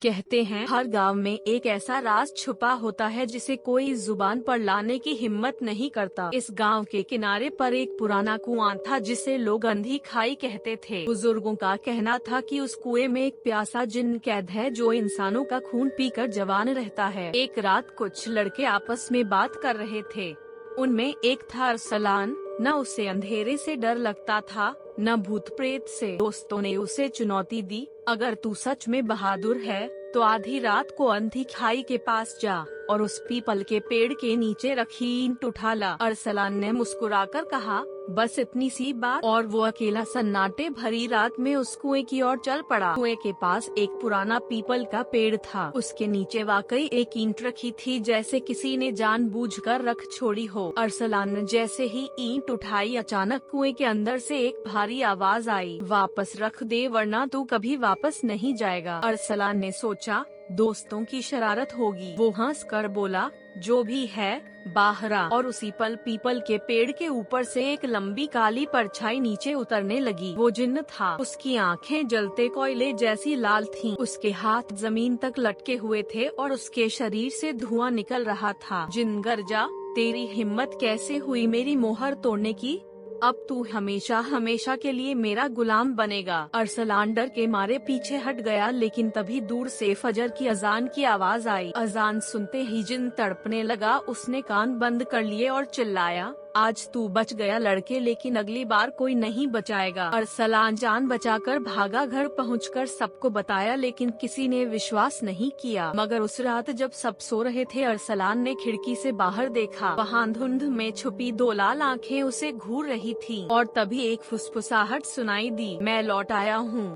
कहते हैं हर गांव में एक ऐसा राज छुपा होता है जिसे कोई जुबान पर लाने की हिम्मत नहीं करता। इस गांव के किनारे पर एक पुराना कुआं था जिसे लोग अंधी खाई कहते थे। बुजुर्गों का कहना था कि उस कुएं में एक प्यासा जिन्न कैद है जो इंसानों का खून पीकर जवान रहता है। एक रात कुछ लड़के आपस में बात कर रहे थे। उनमें एक था अरसलान। न उसे अंधेरे से डर लगता था न भूत प्रेत से। दोस्तों ने उसे चुनौती दी, अगर तू सच में बहादुर है तो आधी रात को अंधी खाई के पास जा और उस पीपल के पेड़ के नीचे रखी ईंट उठा ला। अरसलान ने मुस्कुराकर कहा, बस इतनी सी बात, और वो अकेला सन्नाटे भरी रात में उस कुएं की ओर चल पड़ा। कुएं के पास एक पुराना पीपल का पेड़ था। उसके नीचे वाकई एक ईंट रखी थी, जैसे किसी ने जानबूझकर रख छोड़ी हो। अरसलान ने जैसे ही ईंट उठाई, अचानक कुएं के अंदर से एक भारी आवाज आई, वापस रख दे वरना तू कभी वापस नहीं जाएगा। अरसलान ने सोचा दोस्तों की शरारत होगी। वो हंस कर बोला, जो भी है बाहर आ। और उसी पल पीपल के पेड़ के ऊपर से एक लंबी काली परछाई नीचे उतरने लगी। वो जिन्न था। उसकी आंखें जलते कोयले जैसी लाल थीं। उसके हाथ जमीन तक लटके हुए थे और उसके शरीर से धुआं निकल रहा था। जिन्न गरजा, तेरी हिम्मत कैसे हुई मेरी मोहर तोड़ने की? अब तू हमेशा हमेशा के लिए मेरा गुलाम बनेगा। अरसलान डर के मारे पीछे हट गया, लेकिन तभी दूर से फजर की अजान की आवाज आई। अजान सुनते ही जिन्न तड़पने लगा। उसने कान बंद कर लिए और चिल्लाया, आज तू बच गया लड़के, लेकिन अगली बार कोई नहीं बचाएगा। अरसलान जान बचाकर भागा। घर पहुंचकर सबको बताया, लेकिन किसी ने विश्वास नहीं किया। मगर उस रात जब सब सो रहे थे, अरसलान ने खिड़की से बाहर देखा। वहां धुंध में छुपी दो लाल आंखें उसे घूर रही थीं। और तभी एक फुसफुसाहट सुनाई दी, मैं लौट आया हूँ।